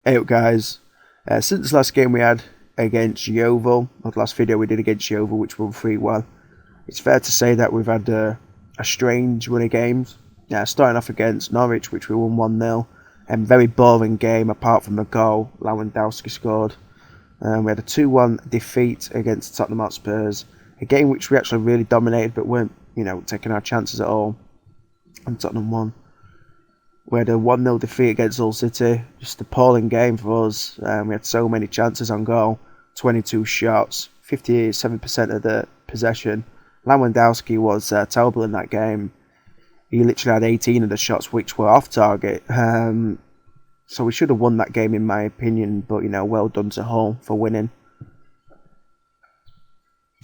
Hey up guys, since the last game we had against Yeovil, or the last video we did against Yeovil which won 3-1, it's fair to say that we've had a strange run of games. Starting off against Norwich which we won 1-0, and very boring game apart from the goal Lewandowski scored. We had a 2-1 defeat against Tottenham Hotspurs, a game which we actually really dominated but weren't taking our chances at all, and Tottenham won. We had a 1-0 defeat against Hull City, just an appalling game for us. We had so many chances on goal, 22 shots, 57% of the possession. Lewandowski was terrible in that game. He literally had 18 of the shots which were off target. So we should have won that game in my opinion, but well done to Hull for winning.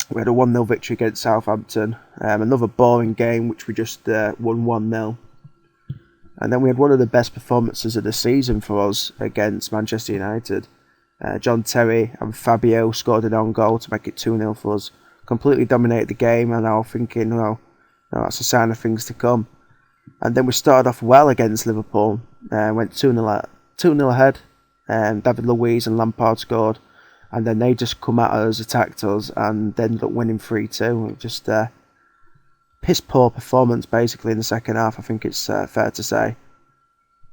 We had a 1-0 victory against Southampton. Another boring game which we just won 1-0. And then we had one of the best performances of the season for us against Manchester United. John Terry and Fabio scored an own goal to make it 2-0 for us. Completely dominated the game, and I was thinking, well, that's a sign of things to come. And then we started off well against Liverpool. Went 2-0 ahead. David Luiz and Lampard scored. And then they just come at us, attacked us, and ended up winning 3-2. Just piss poor performance basically in the second half, I think it's fair to say,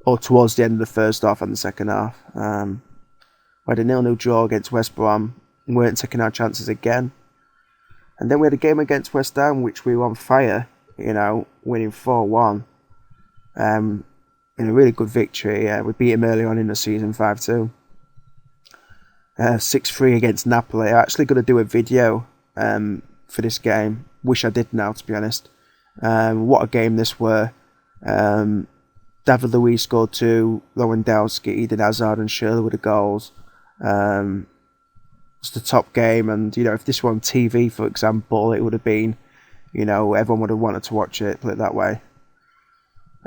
or towards the end of the first half and the second half. We had a 0-0 draw against West Brom, and weren't taking our chances again. And then we had a game against West Ham which we were on fire, winning 4-1 in a really good victory. We beat him early on in the season 5-2. 6-3 against Napoli. I'm actually going to do a video for this game. Wish I did now, to be honest. What a game this were. David Luiz scored 2, Lewandowski, Eden Hazard and Shirley with the goals. It's the top game, and if this were on TV, for example, it would have been, everyone would have wanted to watch it, put it that way.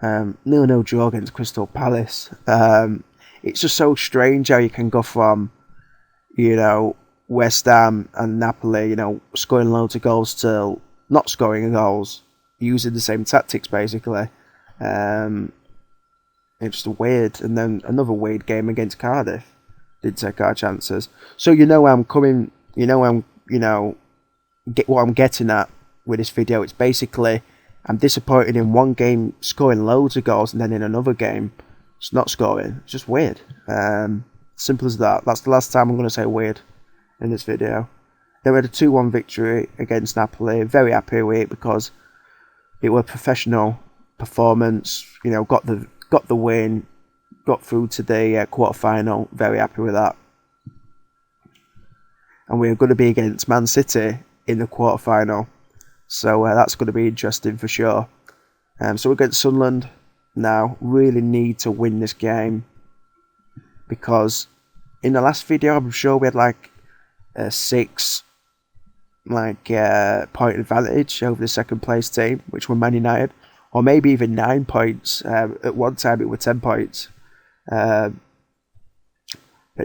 0-0 draw against Crystal Palace. It's just so strange how you can go from, West Ham and Napoli, scoring loads of goals to not scoring goals, using the same tactics basically. It's just weird. And then another weird game against Cardiff. Did take our chances. So I'm coming. Get what I'm getting at with this video. It's basically I'm disappointed in one game scoring loads of goals, and then in another game it's not scoring. It's just weird. Simple as that. That's the last time I'm going to say weird in this video. Then we had a 2-1 victory against Napoli. Very happy with it because it was a professional performance. Got the win, got through to the quarter final. Very happy with that. And we're going to be against Man City in the quarter final, so that's going to be interesting for sure. So we're against Sunderland now. Really need to win this game because in the last video I'm sure we had a 6 point advantage over the second place team, which were Man United, or maybe even 9 points. At one time it were 10 points, but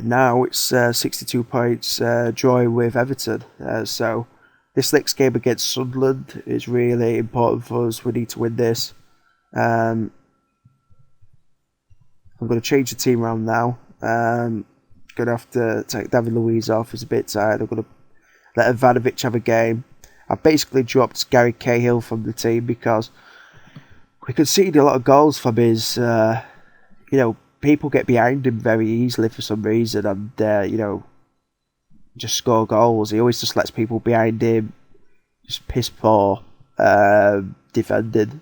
now it's 62 points, draw with Everton. So this next game against Sunderland is really important for us. We need to win this. I'm going to change the team around now. Going to have to take David Luiz off. He's a bit tired. I'm going to let Ivanovic have a game. I basically dropped Gary Cahill from the team because we conceded a lot of goals from his. People get behind him very easily for some reason, and just score goals. He always just lets people behind him. Just piss poor defending.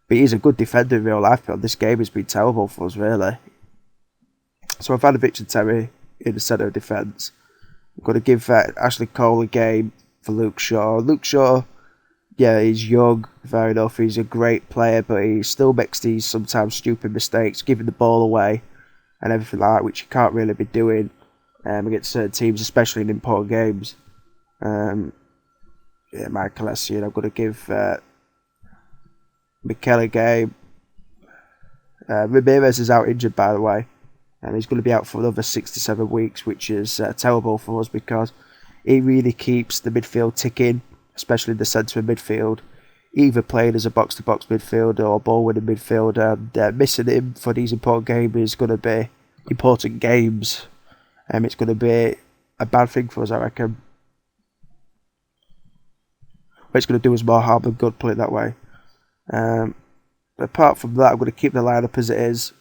But he's a good defender in real life. But this game has been terrible for us, really. So Ivanovic and Terry in the centre of defence. I'm going to give Ashley Cole a game for Luke Shaw. Luke Shaw, he's young, fair enough. He's a great player, but he still makes these sometimes stupid mistakes, giving the ball away and everything like that, which he can't really be doing against certain teams, especially in important games. Michael Essien, I'm going to give Mikel a game. Ramirez is out injured, by the way. And he's going to be out for another 6 to 7 weeks, which is terrible for us because he really keeps the midfield ticking, especially the centre of midfield. Either playing as a box-to-box midfielder or ball-winning midfielder. Missing him for these important games is going to be important games, it's going to be a bad thing for us, I reckon. But it's going to do us more harm than good, put it that way. Apart from that, I'm going to keep the lineup as it is.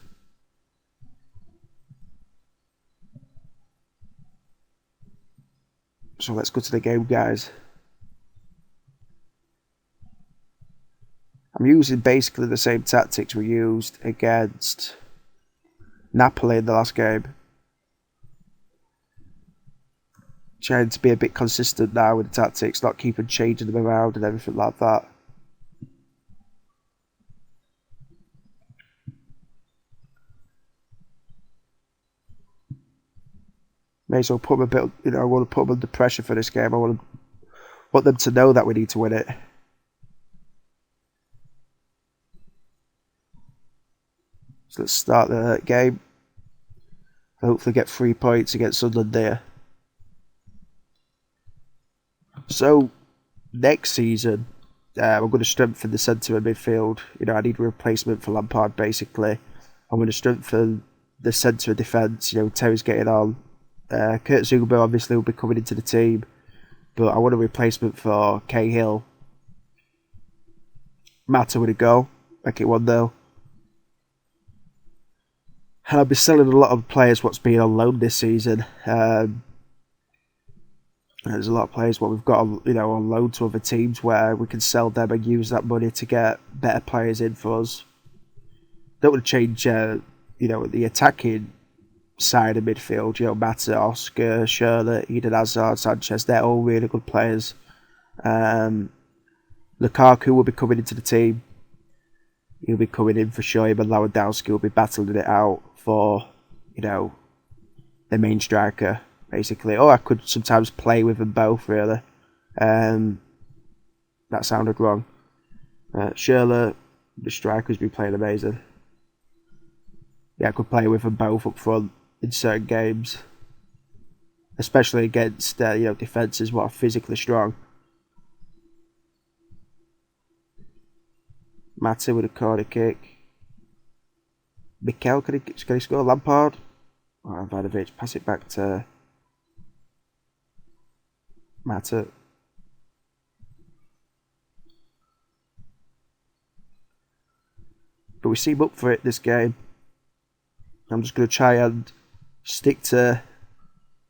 So let's go to the game, guys. I'm using basically the same tactics we used against Napoli in the last game. Trying to be a bit consistent now with the tactics, not keeping changing them around and everything like that. May as well put them a bit, I want to put them under pressure for this game. I want them to know that we need to win it. So let's start the game. Hopefully get 3 points against Sunderland there. So, next season, I'm going to strengthen the centre of midfield. I need a replacement for Lampard, basically. I'm going to strengthen the centre of defence. Terry's getting on. Kurt Zouma obviously will be coming into the team. But I want a replacement for Cahill. Mata with a goal. Make it 1-0. And I'll be selling a lot of players what's been on loan this season. There's a lot of players what we've got on loan to other teams where we can sell them and use that money to get better players in for us. Don't want to change, the attacking side of midfield. Mata, Oscar, Schürrle, Eden Hazard, Sanchez, they're all really good players. Lukaku will be coming into the team. He'll be coming in for sure. Him and Lewandowski will be battling it out for, the main striker, basically. Or I could sometimes play with them both, really. That sounded wrong. Schürrle, the striker's been playing amazing. Yeah, I could play with them both up front in certain games. Especially against, defences what are physically strong. Mata with a corner kick. Mikel, can he score? Lampard? Oh, Ivanovic, pass it back to Mata. But we seem up for it this game. I'm just going to try and stick to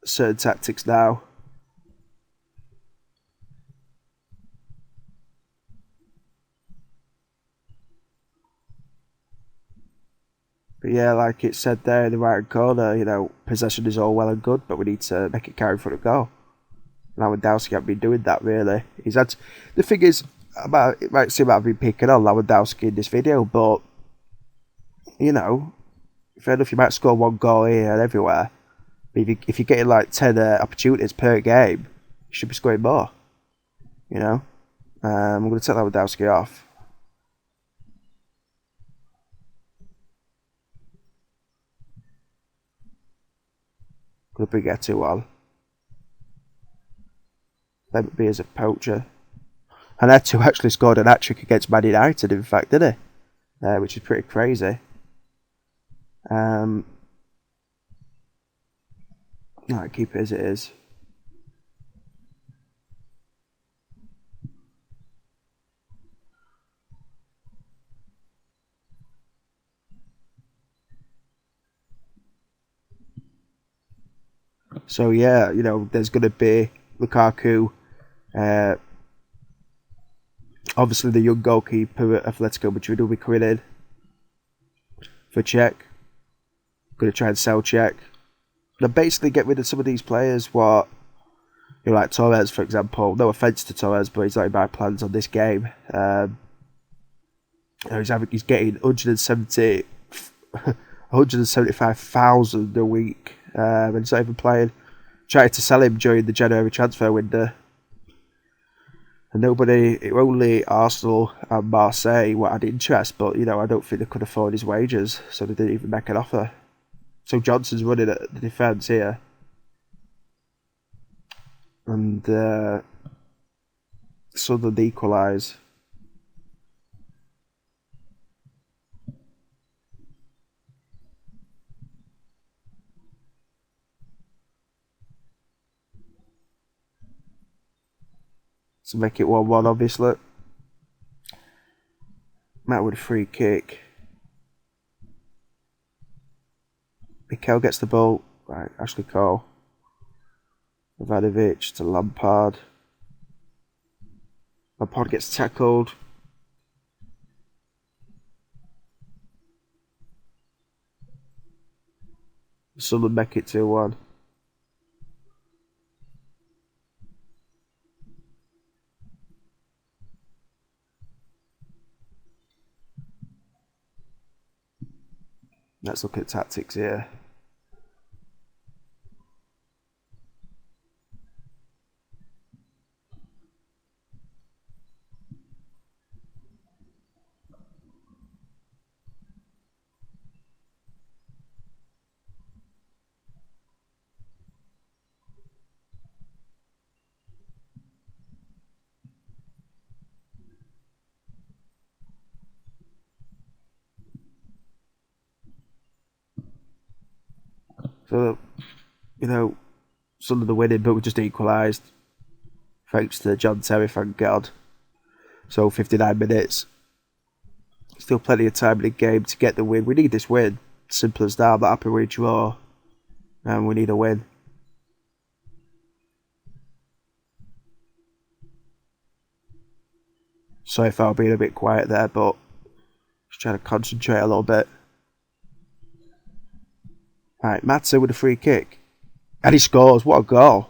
certain tactics now. But yeah, like it said there in the right corner, possession is all well and good, but we need to make it carry for the goal. Lewandowski hasn't been doing that, really. The thing is, it might seem like I've been picking on Lewandowski in this video, but, fair enough, you might score 1 goal here and everywhere. But if you're getting like 10 opportunities per game, you should be scoring more. I'm going to take Lewandowski off. Going to bring Eto'o on. Let it be as a poacher. And Eto'o actually scored an hat-trick against Man United, in fact, didn't he? Which is pretty crazy. Alright, keep it as it is. So yeah, there's going to be Lukaku, obviously the young goalkeeper at Atletico Madrid will be coming in for Czech. Going to try and sell Czech. And basically get rid of some of these players like Torres, for example. No offence to Torres, but he's not in my plans on this game. He's getting 175,000 a week. And he's not even playing. Tried to sell him during the January transfer window. And only Arsenal and Marseille were had interest, but I don't think they could afford his wages, so they didn't even make an offer. So Johnson's running at the defence here. And Southern equalise. to make it 1-1, obviously. Matt with a free kick. Mikel gets the ball. Right, Ashley Cole. Ivanovic to Lampard. Lampard gets tackled. Sunderland make it 2-1. Let's look at tactics here. So, Sunderland are winning, but we just equalised. Thanks to John Terry, thank God. So, 59 minutes. Still plenty of time in the game to get the win. We need this win. Simple as that. I'm not happy with a draw. And we need a win. Sorry if I've been a bit quiet there, but just trying to concentrate a little bit. Right, Matza with a free kick. And he scores. What a goal.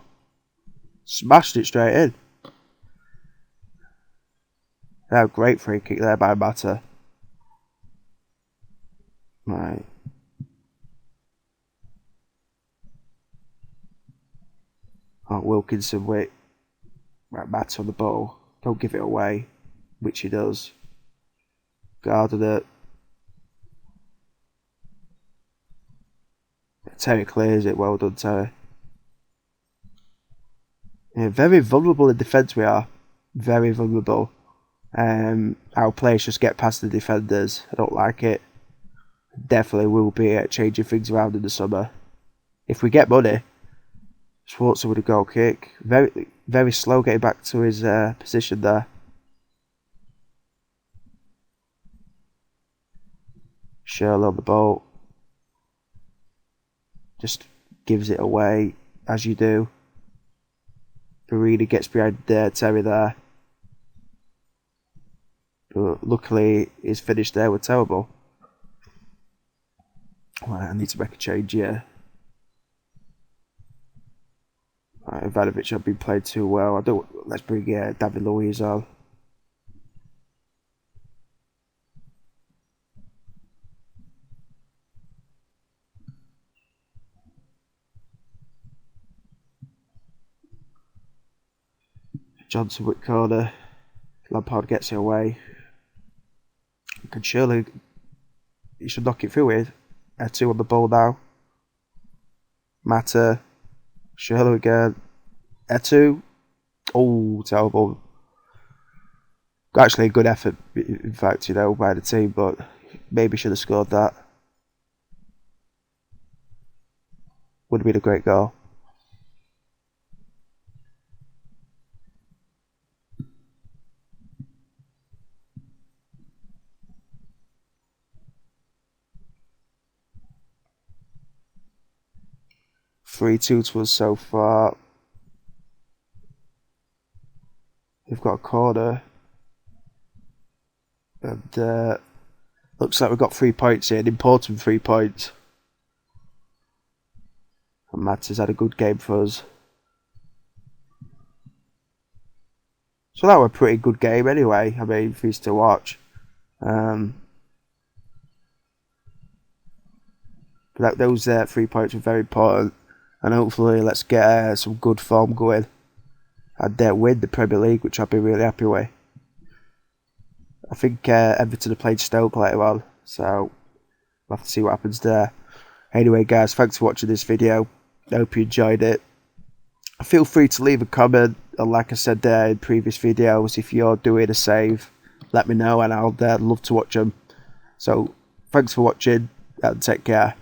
Smashed it straight in. Yeah, great free kick there by Mata. Right. Oh, Wilkinson with Mata on the ball. Don't give it away, which he does. Guarded it. Terry clears it. Well done, Terry. Yeah, very vulnerable in defence we are. Very vulnerable. Our players just get past the defenders. I don't like it. Definitely will be changing things around in the summer. If we get money, Schwarzer with a goal kick. Very, very slow getting back to his position there. Shirley on the ball. Just gives it away, as you do. Baridi gets behind Terry there. But luckily, his finish there was terrible. Right, I need to make a change here. Right, Ivanovic have been played too well. Let's bring David Luiz on. Johnson with corner. Lampard gets it away. Can surely he should knock it through with. Two on the ball now. Mata. Shirley again. Etu. Oh, terrible. Actually a good effort, in fact, by the team, but maybe should have scored that. Would have been a great goal. Three 2 to us so far. We've got a corner. And looks like we've got 3 points here. An important 3 points. And Mats has had a good game for us. So that was a pretty good game anyway. I mean, for us to watch. But those 3 points were very important. And hopefully let's get some good form going. And win the Premier League, which I'll be really happy with. I think Everton are playing Stoke later on. So we'll have to see what happens there. Anyway guys, thanks for watching this video. I hope you enjoyed it. Feel free to leave a comment. And like I said there in previous videos, if you're doing a save, let me know and I'll love to watch them. So thanks for watching and take care.